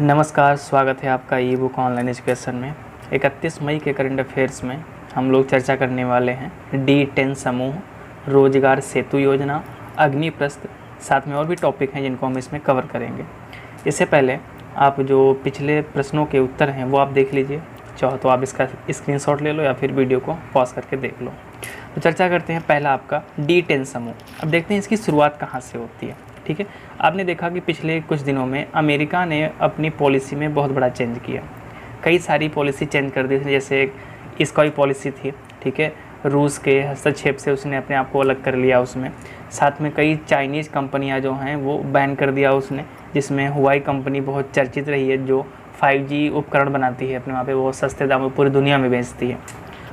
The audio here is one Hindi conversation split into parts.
नमस्कार, स्वागत है आपका ई बुक ऑनलाइन एजुकेशन में। 31 मई के करंट अफेयर्स में हम लोग चर्चा करने वाले हैं D10 समूह, रोजगार सेतु योजना, अग्निप्रस्थ, साथ में और भी टॉपिक हैं जिनको हम इसमें कवर करेंगे। इससे पहले आप जो पिछले प्रश्नों के उत्तर हैं वो आप देख लीजिए, चाहो तो आप इसका स्क्रीनशॉट ले लो या फिर वीडियो को पॉज करके देख लो। तो चर्चा करते हैं पहला आपका D10 समूह। अब देखते हैं इसकी शुरुआत कहाँ से होती है। ठीक है, आपने देखा कि पिछले कुछ दिनों में अमेरिका ने अपनी पॉलिसी में बहुत बड़ा चेंज किया, कई सारी पॉलिसी चेंज कर दी थी। जैसे इसका ही पॉलिसी थी, ठीक है, रूस के हस्तक्षेप से उसने अपने आप को अलग कर लिया उसमें। साथ में कई चाइनीज़ कंपनियां जो हैं वो बैन कर दिया उसने, जिसमें हुआई कंपनी बहुत चर्चित रही है, जो 5G उपकरण बनाती है अपने वहाँ पे, बहुत सस्ते दामों में पूरी दुनिया में बेचती है।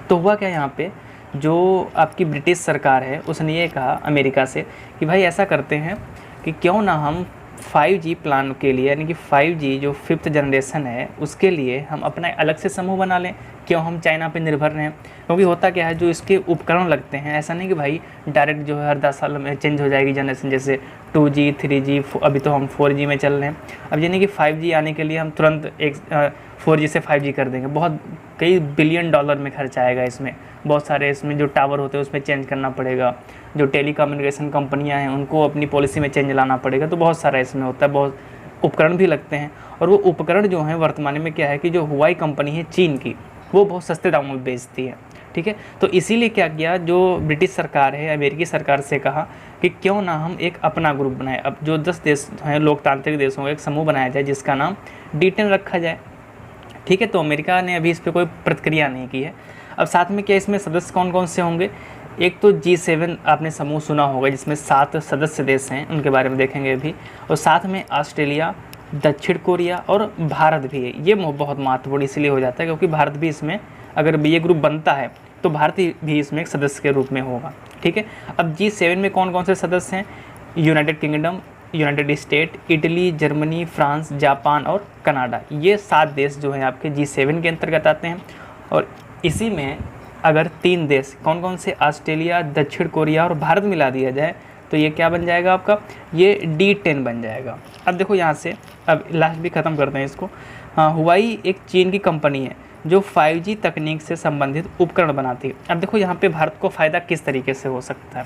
तो हुआ क्या यहाँ पे, जो आपकी ब्रिटिश सरकार है उसने ये कहा अमेरिका से कि भाई ऐसा करते हैं कि क्यों ना हम 5G प्लान के लिए, यानी कि 5G जो 5th जनरेशन है उसके लिए हम अपना अलग से समूह बना लें। क्यों हम चाइना पे निर्भर रहें? क्योंकि होता क्या है, जो इसके उपकरण लगते हैं, ऐसा नहीं कि भाई डायरेक्ट जो है हर 10 साल में चेंज हो जाएगी जनरेशन, जैसे 2G 3G, अभी तो हम 4G में चल रहे हैं। अब ये नहीं कि 5G आने के लिए हम तुरंत 4G से 5G कर देंगे। बहुत कई बिलियन डॉलर में खर्च आएगा इसमें, बहुत सारे इसमें जो टावर होते हैं उसमें चेंज करना पड़ेगा, जो टेलीकम्युनिकेशन कंपनियां हैं उनको अपनी पॉलिसी में चेंज लाना पड़ेगा। तो बहुत सारा इसमें होता है, बहुत उपकरण भी लगते हैं। और वो उपकरण जो हैं वर्तमान में क्या है कि जो हुआई कंपनी है चीन की, वो बहुत सस्ते दामों में बेचती है। ठीक है, तो इसीलिए क्या किया, जो ब्रिटिश सरकार है अमेरिकी सरकार से कहा कि क्यों ना हम एक अपना ग्रुप बनाए। अब जो 10 देश हैं लोकतांत्रिक देशों का एक समूह बनाया जाए जिसका नाम D10 रखा जाए। ठीक है, तो अमेरिका ने अभी इस पर कोई प्रतिक्रिया नहीं की है। अब साथ में क्या इसमें सदस्य कौन कौन से होंगे, एक तो G7 आपने समूह सुना होगा जिसमें 7 सदस्य देश हैं, उनके बारे में देखेंगे अभी। और साथ में ऑस्ट्रेलिया, दक्षिण कोरिया और भारत भी है। ये बहुत महत्वपूर्ण इसलिए हो जाता है क्योंकि भारत भी इसमें, अगर ये ग्रुप बनता है तो भारत भी इसमें एक सदस्य के रूप में होगा। ठीक है, अब G7 में कौन कौन से सदस्य हैं, United kingdom, United state, Italy, Germany, France, Japan और कनाडा। ये 7 देश जो हैं आपके G7 के अंतर्गत आते हैं। और इसी में अगर 3 देश कौन कौन से, ऑस्ट्रेलिया, दक्षिण कोरिया और भारत मिला दिया जाए तो ये क्या बन जाएगा आपका, ये D10 बन जाएगा। अब देखो यहाँ से, अब लास्ट भी ख़त्म करते हैं इसको। हाँ, हुआई एक चीन की कंपनी है जो 5G तकनीक से संबंधित उपकरण बनाती है। अब देखो यहाँ पे भारत को फ़ायदा किस तरीके से हो सकता है।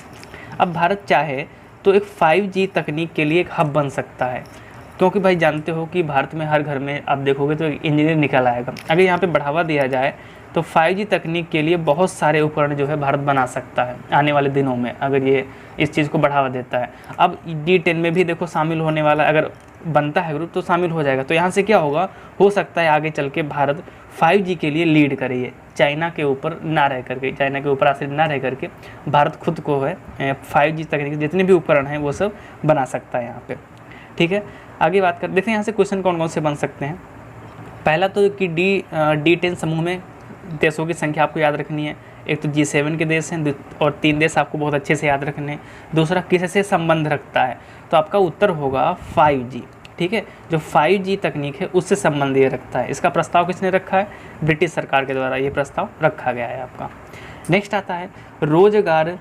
अब भारत चाहे तो एक 5G तकनीक के लिए एक हब बन सकता है, क्योंकि भाई जानते हो कि भारत में हर घर में आप देखोगे तो एक इंजीनियर निकल आएगा। अगर यहाँ पे बढ़ावा दिया जाए तो 5G तकनीक के लिए बहुत सारे उपकरण जो है भारत बना सकता है आने वाले दिनों में, अगर ये इस चीज़ को बढ़ावा देता है। अब D10 में भी देखो शामिल होने वाला, अगर बनता है ग्रुप तो शामिल हो जाएगा। तो यहाँ से क्या होगा, हो सकता है आगे चल के भारत 5G के लिए लीड करे, चाइना के ऊपर ना रह करके, चाइना के ऊपर आश्रित ना रह करके भारत खुद को है 5G तकनीक जितने भी उपकरण हैं वो सब बना सकता है यहाँ पे। ठीक है, आगे बात कर देखते हैं यहाँ से क्वेश्चन कौन कौन से बन सकते हैं। पहला तो कि D10 समूह में देशों की संख्या आपको याद रखनी है। एक तो G7 के देश हैं और 3 देश आपको बहुत अच्छे से याद रखने हैं। दूसरा किससे संबंध रखता है, तो आपका उत्तर होगा 5G। ठीक है, जो 5G तकनीक है उससे संबंध ये रखता है। इसका प्रस्ताव किसने रखा है, ब्रिटिश सरकार के द्वारा ये प्रस्ताव रखा गया है आपका। नेक्स्ट आता है रोजगार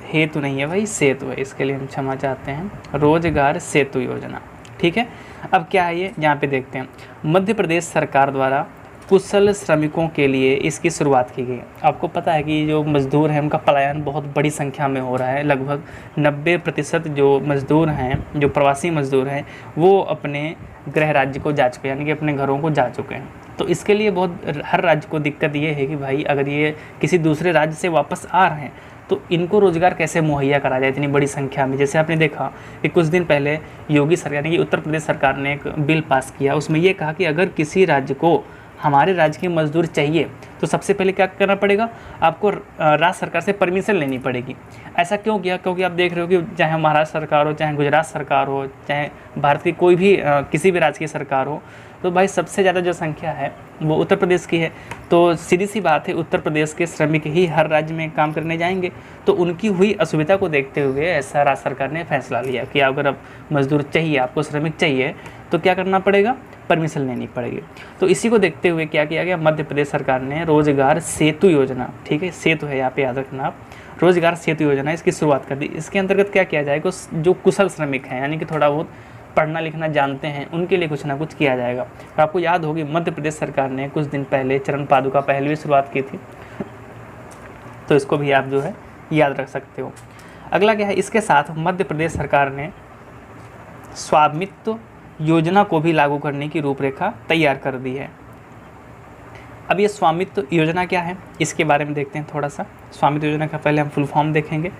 हेतु, नहीं है भाई सेतु है, इसके लिए हम क्षमा चाहते हैं, रोजगार सेतु योजना। ठीक है, अब क्या है ये, यहाँ पे देखते हैं। मध्य प्रदेश सरकार द्वारा कुशल श्रमिकों के लिए इसकी शुरुआत की गई। आपको पता है कि जो मज़दूर हैं उनका पलायन बहुत बड़ी संख्या में हो रहा है। लगभग 90% जो मज़दूर हैं, जो प्रवासी मज़दूर हैं, वो अपने गृह राज्य को जा चुके हैं, यानी कि अपने घरों को जा चुके हैं। तो इसके लिए बहुत हर राज्य को दिक्कत ये है कि भाई अगर ये किसी दूसरे राज्य से वापस आ रहे हैं तो इनको रोज़गार कैसे मुहैया करा जाए इतनी बड़ी संख्या में। जैसे आपने देखा कि कुछ दिन पहले योगी सरकार, यानी कि उत्तर प्रदेश सरकार ने एक बिल पास किया, उसमें ये कहा कि अगर किसी राज्य को हमारे राज्य के मजदूर चाहिए तो सबसे पहले क्या करना पड़ेगा, आपको राज्य सरकार से परमिशन लेनी पड़ेगी। ऐसा क्यों किया, क्योंकि आप देख रहे हो कि चाहे महाराष्ट्र सरकार हो, चाहे गुजरात सरकार हो, चाहे भारत की कोई भी किसी भी राज्य की सरकार हो, तो भाई सबसे ज़्यादा जो संख्या है वो उत्तर प्रदेश की है। तो सीधी सी बात है, उत्तर प्रदेश के श्रमिक ही हर राज्य में काम करने जाएंगे। तो उनकी हुई असुविधा को देखते हुए ऐसा राज्य सरकार ने फैसला लिया कि अगर अब मजदूर चाहिए, आपको श्रमिक चाहिए, तो क्या करना पड़ेगा, परमिशन लेनी पड़ेगी। तो इसी को देखते हुए क्या किया गया, मध्य प्रदेश सरकार ने रोजगार सेतु योजना, ठीक है सेतु है यहाँ पे याद रखना आप, रोजगार सेतु योजना इसकी शुरुआत कर दी। इसके अंतर्गत क्या किया जाएगा, जो कुशल श्रमिक हैं, यानी कि थोड़ा बहुत पढ़ना लिखना जानते हैं उनके लिए कुछ ना कुछ किया जाएगा। और आपको याद होगी मध्य प्रदेश सरकार ने कुछ दिन पहले चरण पादुका पहल भी शुरुआत की थी, तो इसको भी आप जो है याद रख सकते हो। अगला क्या है, इसके साथ मध्य प्रदेश सरकार ने स्वामित्व योजना को भी लागू करने की रूपरेखा तैयार कर दी है। अब ये स्वामित्व योजना क्या है इसके बारे में देखते हैं थोड़ा सा। स्वामित्व योजना का पहले हम फुल फॉर्म देखेंगे।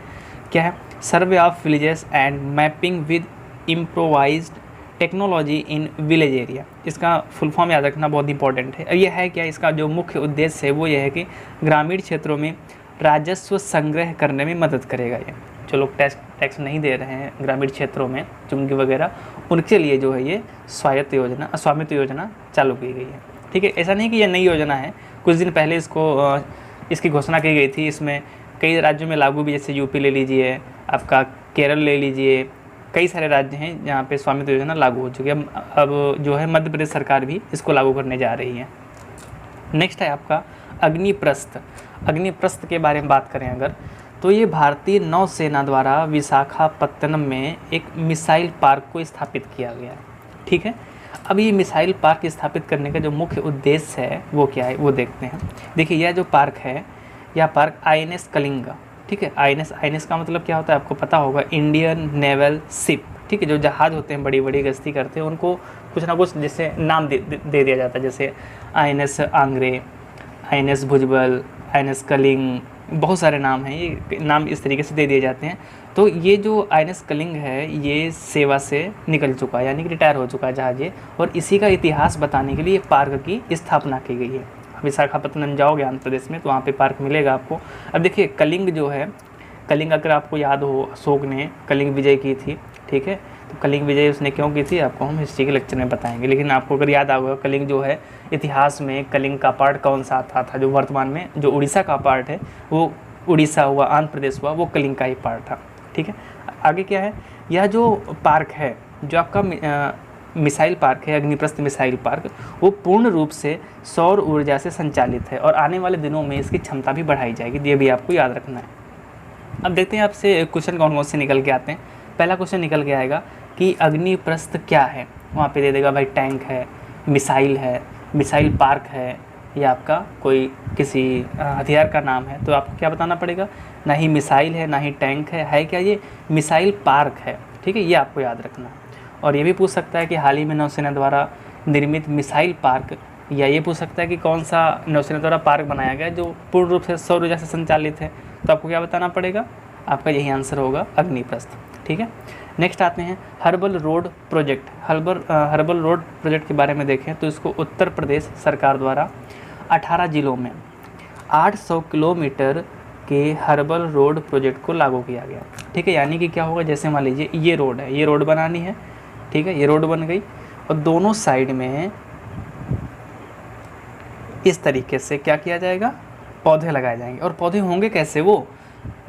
क्या है, survey of villages and mapping with improvised technology in village area. इसका फुल फॉर्म याद रखना बहुत इंपॉर्टेंट है। अब यह है क्या, इसका जो मुख्य उद्देश्य है वो यह है कि ग्रामीण क्षेत्रों में राजस्व संग्रह करने में मदद करेगा। ये जो लोग टैक्स नहीं दे रहे हैं ग्रामीण क्षेत्रों में, चुंगी वगैरह, उनके लिए जो है ये स्वामित्व योजना चालू की गई है। ठीक है, ऐसा नहीं कि यह नई योजना है, कुछ दिन पहले इसकी घोषणा की गई थी। इसमें कई राज्यों में लागू भी, जैसे यूपी ले लीजिए, आपका केरल ले लीजिए, कई सारे राज्य हैं जहाँ पे स्वामित्व योजना लागू हो चुकी है। अब जो है मध्य प्रदेश सरकार भी इसको लागू करने जा रही है। नेक्स्ट है आपका अग्निप्रस्थ। अग्निप्रस्थ के बारे में बात करें अगर, तो ये भारतीय नौसेना द्वारा विशाखापत्तनम में एक मिसाइल पार्क को स्थापित किया गया है। ठीक है, अब ये मिसाइल पार्क स्थापित करने का जो मुख्य उद्देश्य है वो क्या है वो देखते हैं। देखिए, यह जो पार्क है, यह पार्क INS कलिंगा। ठीक है, INS का मतलब क्या होता है आपको पता होगा, इंडियन नेवल शिप। ठीक है, जो जहाज़ होते हैं बड़ी बड़ी गश्ती करते हैं, उनको कुछ ना कुछ जैसे नाम दे दिया जाता है, जैसे INS आंग्रे, INS भुजबल, INS कलिंग, बहुत सारे नाम हैं, ये नाम इस तरीके से दे दिए जाते हैं। तो ये जो INS कलिंग है ये सेवा से निकल चुका है, यानी कि रिटायर हो चुका है जहाज ये, और इसी का इतिहास बताने के लिए पार्क की स्थापना की गई है। विशाखापत्तनम जाओगे आंध्र प्रदेश में तो वहाँ पे पार्क मिलेगा आपको। अब देखिए, कलिंग जो है, कलिंग अगर आपको याद हो, अशोक ने कलिंग विजय की थी। ठीक है, तो कलिंग विजय उसने क्यों की थी आपको हम हिस्ट्री के लेक्चर में बताएंगे, लेकिन आपको अगर याद आएगा कलिंग जो है इतिहास में कलिंग का पार्ट कौन सा आता था, जो वर्तमान में जो उड़ीसा का पार्ट है, वो उड़ीसा हुआ, आंध्र प्रदेश हुआ, वो कलिंग का ही पार्ट था। ठीक है, आगे क्या है, यह जो पार्क है, जो आपका मिसाइल पार्क है, अग्निप्रस्थ मिसाइल पार्क, वो पूर्ण रूप से सौर ऊर्जा से संचालित है और आने वाले दिनों में इसकी क्षमता भी बढ़ाई जाएगी। ये भी आपको याद रखना है। अब देखते हैं आपसे क्वेश्चन कौन कौन से निकल के आते हैं। पहला क्वेश्चन निकल के आएगा कि अग्निप्रस्थ क्या है, वहाँ पे दे देगा भाई टैंक है, मिसाइल पार्क है, या आपका कोई किसी हथियार का नाम है। तो आपको क्या बताना पड़ेगा, ना ही मिसाइल है ना ही टैंक है क्या, ये मिसाइल पार्क है। ठीक है, ये आपको याद रखना है। और ये भी पूछ सकता है कि हाल ही में नौसेना द्वारा निर्मित मिसाइल पार्क, या ये पूछ सकता है कि कौन सा नौसेना द्वारा पार्क बनाया गया जो पूर्ण रूप से सौर ऊर्जा से संचालित है। तो आपको क्या बताना पड़ेगा, आपका यही आंसर होगा अग्निप्रस्थ। ठीक है, नेक्स्ट आते हैं herbal road project. Herbal road project के बारे में देखें तो इसको उत्तर प्रदेश सरकार द्वारा 18 जिलों में 800 किलोमीटर के हर्बल रोड प्रोजेक्ट को लागू किया गया। ठीक है, यानी कि क्या होगा, जैसे मान लीजिए ये रोड है, ये रोड बनानी है। ठीक है, ये रोड बन गई और दोनों साइड में इस तरीके से क्या किया जाएगा, पौधे लगाए जाएंगे। और पौधे होंगे कैसे, वो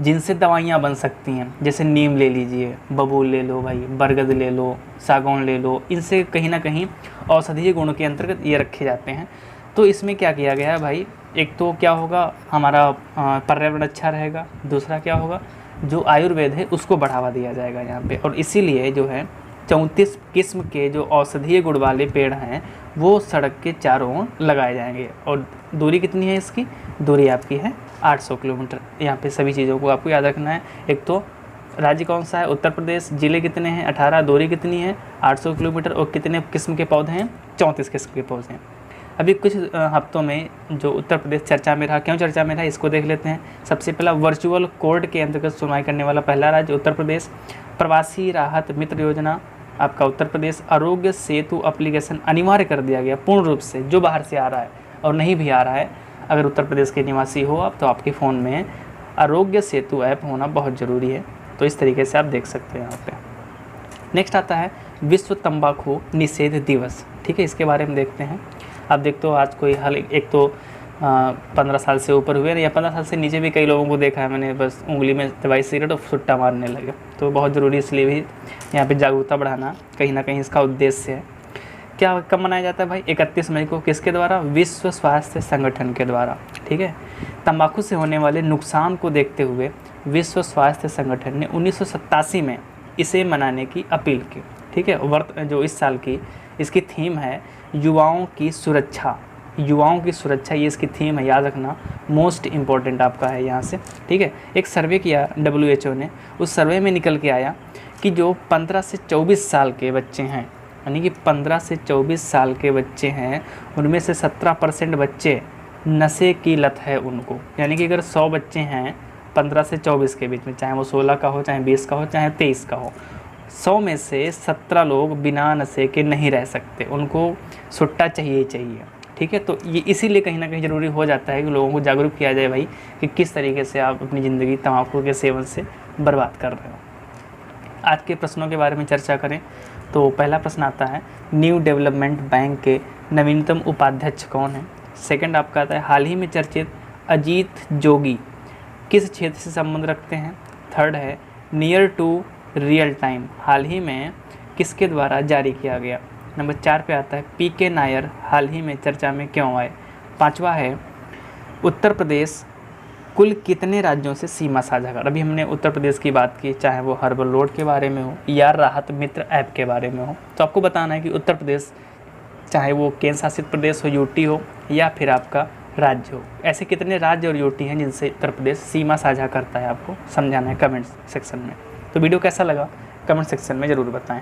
जिनसे दवाइयाँ बन सकती हैं, जैसे नीम ले लीजिए, बबूल ले लो भाई, बरगद ले लो, सागौन ले लो, इनसे कहीं ना कहीं औषधीय गुणों के अंतर्गत ये रखे जाते हैं। तो इसमें क्या किया गया है भाई, एक तो क्या होगा, हमारा पर्यावरण अच्छा रहेगा, दूसरा क्या होगा, जो आयुर्वेद है उसको बढ़ावा दिया जाएगा यहाँ पे। और इसीलिए जो है 34 किस्म के जो औषधीय गुण वाले पेड़ हैं वो सड़क के चारों ओर लगाए जाएंगे। और दूरी कितनी है इसकी, दूरी आपकी है 800 किलोमीटर। यहाँ पे सभी चीज़ों को आपको याद रखना है। एक तो राज्य कौन सा है, उत्तर प्रदेश, जिले कितने हैं 18, दूरी कितनी है 800 किलोमीटर, और कितने किस्म के पौधे हैं 34 किस्म के पौधे हैं। अभी कुछ हफ्तों में जो उत्तर प्रदेश चर्चा में रहा, क्यों चर्चा में रहा इसको देख लेते हैं। सबसे पहला, वर्चुअल कोर्ट के अंतर्गत सुनवाई करने वाला पहला राज्य उत्तर प्रदेश। प्रवासी राहत मित्र योजना आपका उत्तर प्रदेश। आरोग्य सेतु एप्लीकेशन अनिवार्य कर दिया गया पूर्ण रूप से, जो बाहर से आ रहा है और नहीं भी आ रहा है, अगर उत्तर प्रदेश के निवासी हो आप, तो आपके फ़ोन में आरोग्य सेतु ऐप होना बहुत ज़रूरी है। तो इस तरीके से आप देख सकते हैं यहाँ पे। नेक्स्ट आता है विश्व तंबाकू निषेध दिवस। ठीक है, इसके बारे में देखते हैं। आप देखते हो आज कोई हाल, एक तो 15 साल से ऊपर हुए या 15 साल से नीचे भी कई लोगों को देखा है मैंने, बस उंगली में दवाई सिगरेट और सुट्टा मारने लगे। तो बहुत ज़रूरी, इसलिए भी यहाँ पे जागरूकता बढ़ाना कहीं ना कहीं इसका उद्देश्य है। क्या कब मनाया जाता है भाई, 31 मई को। किसके द्वारा, विश्व स्वास्थ्य संगठन के द्वारा। ठीक है, तंबाकू से होने वाले नुकसान को देखते हुए विश्व स्वास्थ्य संगठन ने 1987 में इसे मनाने की अपील की। ठीक है। जो इस साल की इसकी थीम है युवाओं की सुरक्षा, युवाओं की सुरक्षा, ये इसकी थीम है, याद रखना, मोस्ट इम्पॉर्टेंट आपका है यहाँ से, ठीक है। एक सर्वे किया WHO ने, उस सर्वे में निकल के आया कि जो 15 से 24 साल के बच्चे हैं, यानी कि 15 से 24 साल के बच्चे हैं, उनमें से 17% बच्चे नशे की लत है उनको। यानी कि अगर 100 बच्चे हैं 15 से 24 के बीच में, चाहे वो 16 का हो, चाहे 20 का हो, चाहे 23 का हो, 100 में से 17 लोग बिना नशे के नहीं रह सकते, उनको सुट्टा चाहिए ही चाहिए, ठीक है। तो ये इसीलिए कहीं ना कहीं ज़रूरी हो जाता है कि लोगों को जागरूक किया जाए भाई कि किस तरीके से आप अपनी ज़िंदगी तंबाकू के सेवन से बर्बाद कर रहे हो। आज के प्रश्नों के बारे में चर्चा करें तो पहला प्रश्न आता है, न्यू डेवलपमेंट बैंक के नवीनतम उपाध्यक्ष कौन है। सेकंड आपका आता है, हाल ही में चर्चित अजीत जोगी किस क्षेत्र से संबंध रखते हैं। थर्ड है, नियर टू रियल टाइम हाल ही में किसके द्वारा जारी किया गया। नंबर 4 पे आता है, PK नायर हाल ही में चर्चा में क्यों आए। पांचवा है, उत्तर प्रदेश कुल कितने राज्यों से सीमा साझा कर। अभी हमने उत्तर प्रदेश की बात की, चाहे वो हर्बल रोड के बारे में हो या राहत मित्र ऐप के बारे में हो, तो आपको बताना है कि उत्तर प्रदेश, चाहे वो केंद्र शासित प्रदेश हो, UT हो, या फिर आपका राज्य हो, ऐसे कितने राज्य और UT हैं जिनसे उत्तर प्रदेश सीमा साझा करता है, आपको समझाना है कमेंट सेक्शन में। तो वीडियो कैसा लगा कमेंट सेक्शन में ज़रूर बताएं।